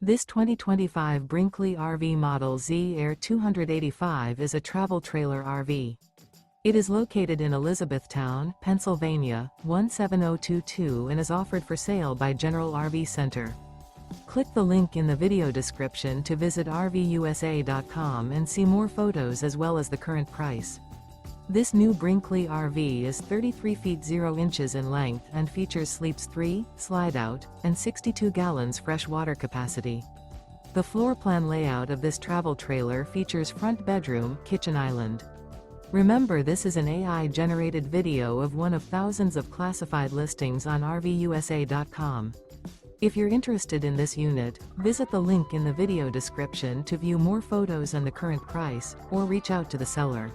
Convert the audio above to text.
This 2025 Brinkley RV Model Z Air 285 is a travel trailer RV. It is located in Elizabethtown, Pennsylvania, 17022 and is offered for sale by General RV Center. Click the link in the video description to visit RVUSA.com and see more photos as well as the current price. This new Brinkley RV is 33 feet 0 inches in length and features sleeps 3, Slideout, and 62 gallons fresh water capacity. The floor plan layout of this travel trailer features front bedroom, kitchen island. Remember, this is an AI-generated video of one of thousands of classified listings on RVUSA.com. If you're interested in this unit, visit the link in the video description to view more photos and the current price, or reach out to the seller.